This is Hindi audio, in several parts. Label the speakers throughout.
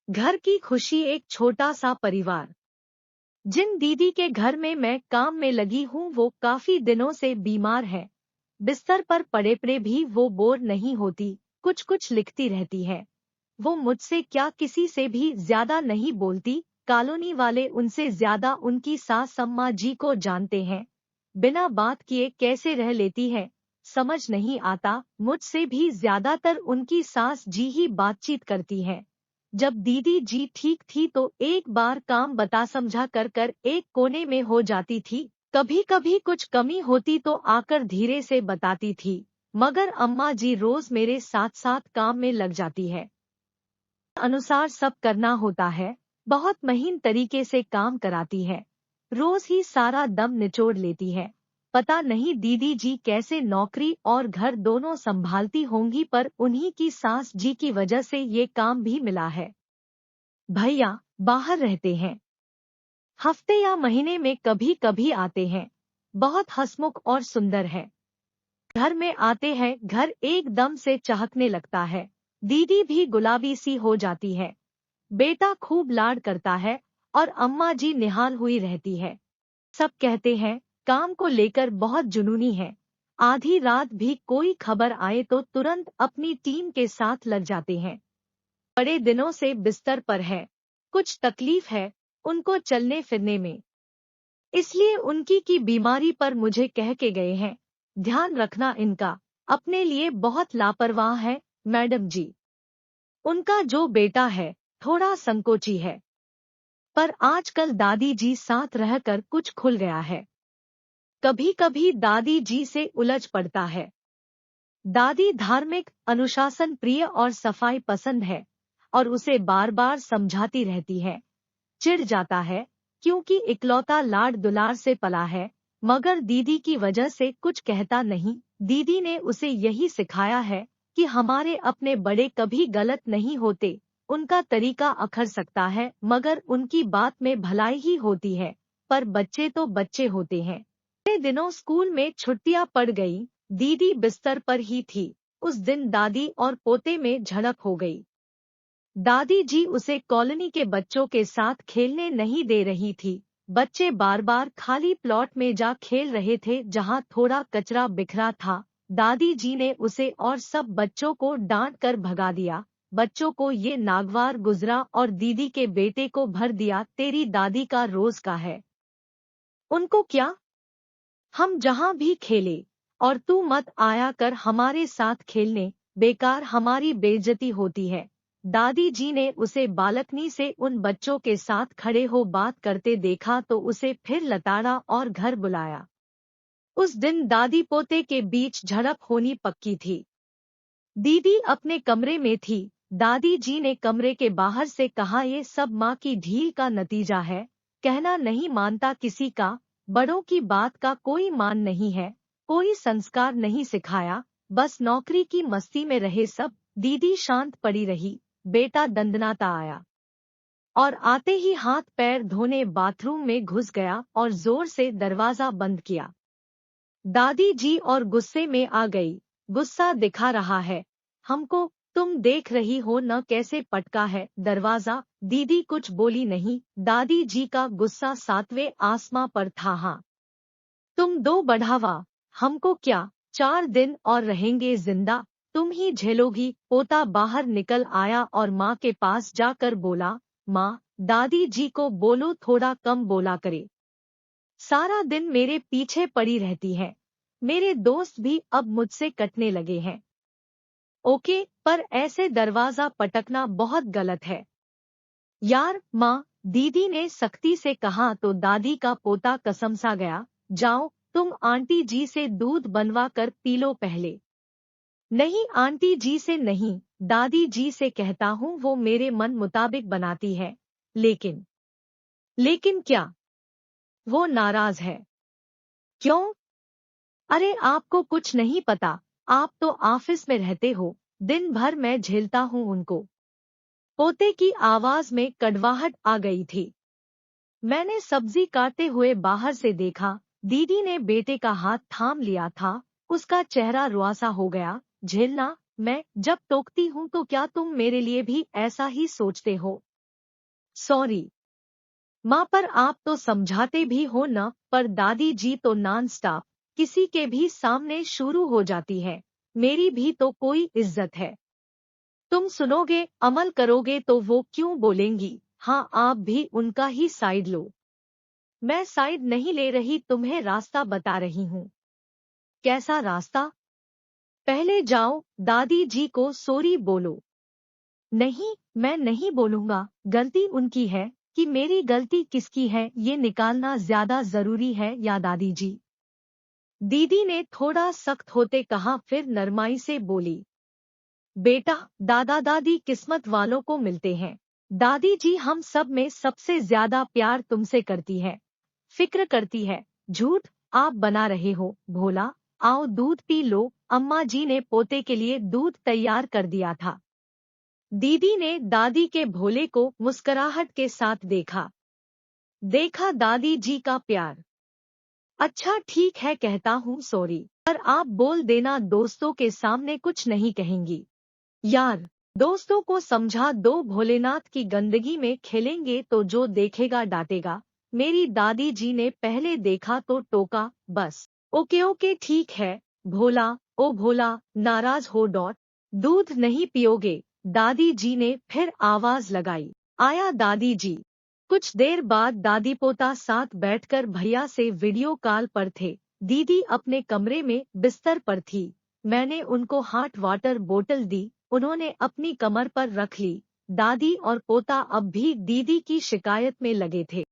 Speaker 1: घर की खुशी एक छोटा सा परिवार। जिन दीदी के घर में मैं काम में लगी हूँ वो काफी दिनों से बीमार है। बिस्तर पर पड़े पड़े भी वो बोर नहीं होती, कुछ कुछ लिखती रहती है। वो मुझसे क्या किसी से भी ज्यादा नहीं बोलती। कॉलोनी वाले उनसे ज्यादा उनकी सास अम्मा जी को जानते हैं। बिना बात किए कैसे रह लेती है समझ नहीं आता। मुझसे भी ज्यादातर उनकी सास जी ही बातचीत करती है। जब दीदी जी ठीक थी तो एक बार काम बता समझा कर कर एक कोने में हो जाती थी। कभी कभी कुछ कमी होती तो आकर धीरे से बताती थी, मगर अम्मा जी रोज मेरे साथ साथ काम में लग जाती है। अनुसार सब करना होता है। बहुत महीन तरीके से काम कराती है। रोज ही सारा दम निचोड़ लेती है। पता नहीं दीदी जी कैसे नौकरी और घर दोनों संभालती होंगी, पर उन्हीं की सास जी की वजह से ये काम भी मिला है। भैया बाहर रहते हैं, हफ्ते या महीने में कभी कभी आते हैं। बहुत हंसमुख और सुंदर है। घर में आते हैं घर एकदम से चहकने लगता है। दीदी भी गुलाबी सी हो जाती है। बेटा खूब लाड करता है और अम्मा जी निहाल हुई रहती है। सब कहते हैं काम को लेकर बहुत जुनूनी है। आधी रात भी कोई खबर आए तो तुरंत अपनी टीम के साथ लग जाते हैं। बड़े दिनों से बिस्तर पर है, कुछ तकलीफ है उनको चलने फिरने में, इसलिए उनकी की बीमारी पर मुझे कह के गए हैं ध्यान रखना इनका। अपने लिए बहुत लापरवाह है मैडम जी। उनका जो बेटा है थोड़ा संकोची है, पर आजकल दादी जी साथ रहकर कुछ खुल गया है। कभी कभी दादी जी से उलझ पड़ता है। दादी धार्मिक, अनुशासन प्रिय और सफाई पसंद है और उसे बार बार समझाती रहती है। चिढ़ जाता है क्योंकि इकलौता लाड दुलार से पला है, मगर दीदी की वजह से कुछ कहता नहीं। दीदी ने उसे यही सिखाया है कि हमारे अपने बड़े कभी गलत नहीं होते। उनका तरीका अखर सकता है मगर उनकी बात में भलाई ही होती है। पर बच्चे तो बच्चे होते हैं। इतने दिनों स्कूल में छुट्टियां पड़ गई, दीदी बिस्तर पर ही थी। उस दिन दादी और पोते में झड़प हो गई। दादी जी उसे कॉलोनी के बच्चों के साथ खेलने नहीं दे रही थी। बच्चे बार बार खाली प्लॉट में जा खेल रहे थे जहां थोड़ा कचरा बिखरा था। दादी जी ने उसे और सब बच्चों को डांट कर भगा दिया। बच्चों को ये नागवार गुजरा और दीदी के बेटे को भर दिया तेरी दादी का रोज का है। उनको क्या, हम जहां भी खेले और तू मत आया कर हमारे साथ खेलने, बेकार हमारी बेइज्जती होती है। दादी जी ने उसे बालकनी से उन बच्चों के साथ खड़े हो बात करते देखा तो उसे फिर लताड़ा और घर बुलाया। उस दिन दादी पोते के बीच झड़प होनी पक्की थी। दीदी अपने कमरे में थी। दादी जी ने कमरे के बाहर से कहा ये सब माँ की ढील का नतीजा है। कहना नहीं मानता किसी का, बड़ों की बात का कोई मान नहीं है, कोई संस्कार नहीं सिखाया, बस नौकरी की मस्ती में रहे सब। दीदी शांत पड़ी रही। बेटा दंदनाता आया और आते ही हाथ पैर धोने बाथरूम में घुस गया और जोर से दरवाजा बंद किया। दादी जी और गुस्से में आ गई। गुस्सा दिखा रहा है हमको, तुम देख रही हो न कैसे पटका है दरवाजा। दीदी कुछ बोली नहीं। दादी जी का गुस्सा सातवें आसमां पर था। हाँ तुम दो बढ़ावा, हमको क्या, 4 दिन और रहेंगे जिंदा, तुम ही झेलोगी। पोता बाहर निकल आया और माँ के पास जाकर बोला, माँ दादी जी को बोलो थोड़ा कम बोला करे, सारा दिन मेरे पीछे पड़ी रहती है। मेरे दोस्त भी अब मुझसे कटने लगे हैं। ओके, पर ऐसे दरवाजा पटकना बहुत गलत है यार। माँ, दीदी ने सख्ती से कहा तो दादी का पोता कसम सा गया। जाओ तुम आंटी जी से दूध बनवा कर पी लो पहले। नहीं आंटी जी से नहीं, दादी जी से कहता हूँ, वो मेरे मन मुताबिक बनाती है। लेकिन लेकिन क्या, वो नाराज है। क्यों? अरे आपको कुछ नहीं पता, आप तो ऑफिस में रहते हो, दिन भर मैं झेलता हूँ उनको। पोते की आवाज में कड़वाहट आ गई थी। मैंने सब्जी काटते हुए बाहर से देखा। दीदी ने बेटे का हाथ थाम लिया था। उसका चेहरा रुआसा हो गया। झेलना, मैं जब टोकती हूँ तो क्या तुम मेरे लिए भी ऐसा ही सोचते हो? सॉरी माँ, पर आप तो समझाते भी हो न, पर दादी जी तो नॉन स्टॉप किसी के भी सामने शुरू हो जाती है। मेरी भी तो कोई इज्जत है। तुम सुनोगे, अमल करोगे तो वो क्यों बोलेंगी? हाँ, आप भी उनका ही साइड लो। मैं साइड नहीं ले रही, तुम्हें रास्ता बता रही हूँ। कैसा रास्ता? पहले जाओ, दादी जी को सॉरी बोलो। नहीं, मैं नहीं बोलूंगा। गलती उनकी है कि मेरी गलती किसकी है, ये निकालना ज्यादा जरूरी है या दादी जी? दीदी ने थोड़ा सख्त होते कहा, फिर नरमाई से बोली, बेटा, दादा दादी किस्मत वालों को मिलते हैं। दादी जी हम सब में सबसे ज्यादा प्यार तुमसे करती है, फिक्र करती है। झूठ आप बना रहे हो भोला। आओ दूध पी लो, अम्मा जी ने पोते के लिए दूध तैयार कर दिया था। दीदी ने दादी के भोले को मुस्कुराहट के साथ देखा। देखा दादी जी का प्यार। अच्छा ठीक है, कहता हूँ सॉरी, पर आप बोल देना दोस्तों के सामने कुछ नहीं कहेंगी। यार, दोस्तों को समझा दो, भोलेनाथ की गंदगी में खेलेंगे तो जो देखेगा डांटेगा। मेरी दादी जी ने पहले देखा तो टोका, बस। ओके ओके ठीक है भोला। ओ भोला, नाराज हो डॉट। दूध नहीं पियोगे? दादी जी ने फिर आवाज लगाई। आया दादी जी। कुछ देर बाद दादी पोता साथ बैठकर भैया से वीडियो कॉल पर थे। दीदी अपने कमरे में बिस्तर पर थी। मैंने उनको हॉट वाटर बोतल दी, उन्होंने अपनी कमर पर रख ली। दादी और पोता अब भी दीदी की शिकायत में लगे थे।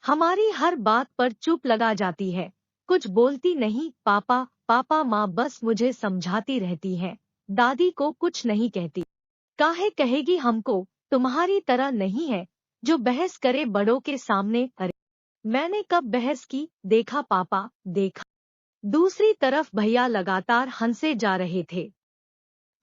Speaker 1: हमारी हर बात पर चुप लगा जाती है, कुछ बोलती नहीं। पापा पापा माँ बस मुझे समझाती रहती है, दादी को कुछ नहीं कहती। काहे कहेगी हमको? तुम्हारी तरह नहीं है जो बहस करे बड़ों के सामने। अरे, मैंने कब बहस की? देखा पापा, देखा। दूसरी तरफ भैया लगातार हंसे जा रहे थे।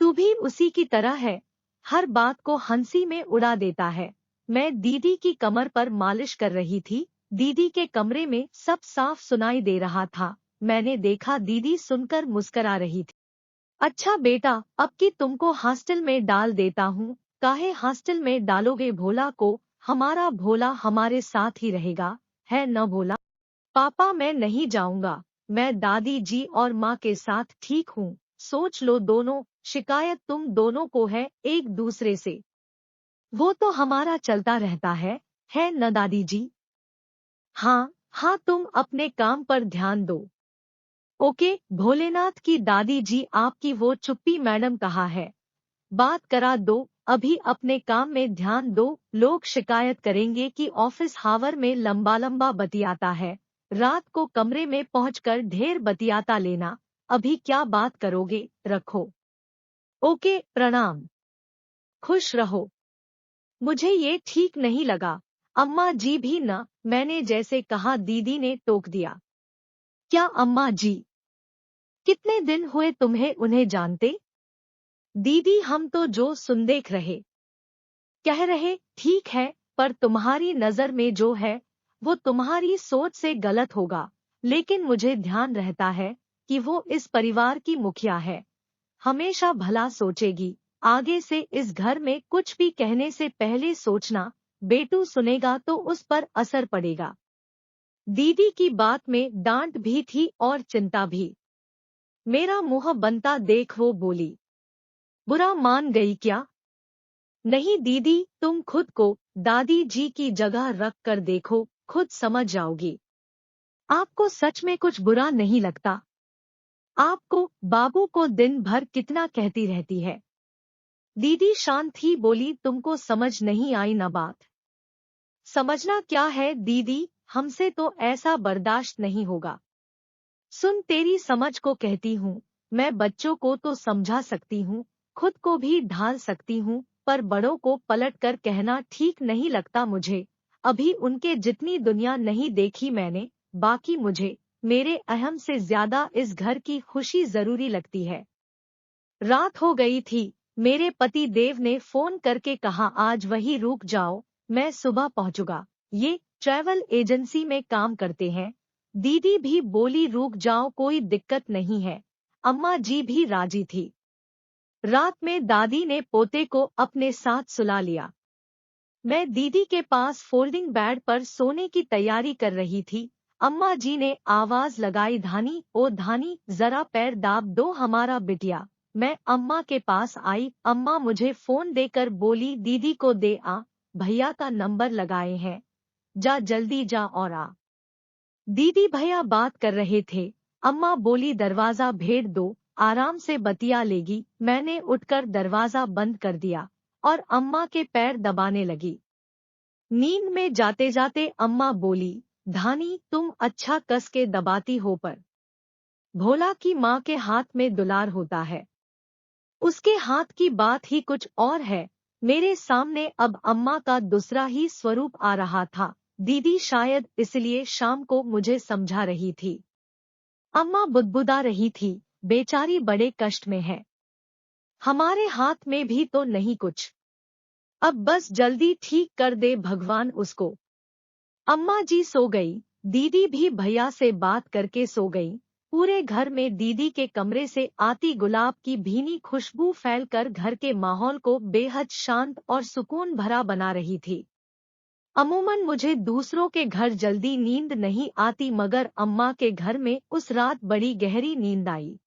Speaker 1: तू भी उसी की तरह है, हर बात को हंसी में उड़ा देता है। मैं दीदी की कमर पर मालिश कर रही थी। दीदी के कमरे में सब साफ सुनाई दे रहा था। मैंने देखा दीदी सुनकर मुस्करा रही थी। अच्छा बेटा, अब की तुमको हॉस्टल में डाल देता हूँ। काहे हॉस्टल में डालोगे भोला को? हमारा भोला हमारे साथ ही रहेगा, है न भोला? पापा मैं नहीं जाऊंगा, मैं दादी जी और माँ के साथ ठीक हूँ। सोच लो दोनों, शिकायत तुम दोनों को है एक दूसरे से। वो तो हमारा चलता रहता है न दादी जी? हाँ हाँ, तुम अपने काम पर ध्यान दो। ओके भोलेनाथ की दादी जी, आपकी वो चुप्पी मैडम कहाँ है? बात करा दो, अभी अपने काम में ध्यान दो। लोग शिकायत करेंगे कि ऑफिस हावर में लंबा लंबा बतियाता है। रात को कमरे में पहुंचकर ढेर बतियाता लेना। अभी क्या बात करोगे? रखो। ओके, प्रणाम। खुश रहो। मुझे ये ठीक नहीं लगा। अम्मा जी भी न, मैंने जैसे कहा दीदी ने टोक दिया। क्या अम्मा जी? कितने दिन हुए तुम्हें उन्हें जानते? दीदी हम तो जो सुन देख रहे, कह रहे ठीक है, पर तुम्हारी नजर में जो है वो तुम्हारी सोच से गलत होगा। लेकिन मुझे ध्यान रहता है कि वो इस परिवार की मुखिया है, हमेशा भला सोचेगी। आगे से इस घर में कुछ भी कहने से पहले सोचना, बेटू सुनेगा तो उस पर असर पड़ेगा। दीदी की बात में डांट भी थी और चिंता भी। मेरा मुंह बनता देख वो बोली, बुरा मान गई क्या? नहीं दीदी, तुम खुद को दादी जी की जगह रख कर देखो, खुद समझ जाओगी। आपको सच में कुछ बुरा नहीं लगता? आपको बाबू को दिन भर कितना कहती रहती है। दीदी शांत ही बोली, तुमको समझ नहीं आई ना बात? समझना क्या है दीदी, हमसे तो ऐसा बर्दाश्त नहीं होगा। सुन, तेरी समझ को कहती हूँ, मैं बच्चों को तो समझा सकती हूँ, खुद को भी ढाल सकती हूँ, पर बड़ों को पलट कर कहना ठीक नहीं लगता मुझे। अभी उनके जितनी दुनिया नहीं देखी मैंने। बाकी मुझे मेरे अहम से ज्यादा इस घर की खुशी जरूरी लगती है। रात हो गई थी। मेरे पति देव ने फोन करके कहा आज वही रुक जाओ, मैं सुबह पहुंचूंगा। ये ट्रैवल एजेंसी में काम करते हैं। दीदी भी बोली रुक जाओ, कोई दिक्कत नहीं है। अम्मा जी भी राजी थी। रात में दादी ने पोते को अपने साथ सुला लिया। मैं दीदी के पास फोल्डिंग बेड पर सोने की तैयारी कर रही थी। अम्मा जी ने आवाज लगाई, धानी ओ धानी, जरा पैर दाब दो हमारा बिटिया। मैं अम्मा के पास आई। अम्मा मुझे फोन देकर बोली, दीदी को दे आ, भैया का नंबर लगाए हैं, जा जल्दी जा और आ। दीदी भैया बात कर रहे थे। अम्मा बोली, दरवाजा भेड़ दो, आराम से बतिया लेगी। मैंने उठकर दरवाजा बंद कर दिया और अम्मा के पैर दबाने लगी। नींद में जाते जाते अम्मा बोली, धानी तुम अच्छा कस के दबाती हो, पर भोला की माँ के हाथ में दुलार होता है, उसके हाथ की बात ही कुछ और है। मेरे सामने अब अम्मा का दूसरा ही स्वरूप आ रहा था। दीदी शायद इसलिए शाम को मुझे समझा रही थी। अम्मा बुदबुदा रही थी, बेचारी बड़े कष्ट में है, हमारे हाथ में भी तो नहीं कुछ, अब बस जल्दी ठीक कर दे भगवान उसको। अम्मा जी सो गई। दीदी भी भैया से बात करके सो गई। पूरे घर में दीदी के कमरे से आती गुलाब की भीनी खुशबू फैलकर घर के माहौल को बेहद शांत और सुकून भरा बना रही थी। अमूमन मुझे दूसरों के घर जल्दी नींद नहीं आती, मगर अम्मा के घर में उस रात बड़ी गहरी नींद आई।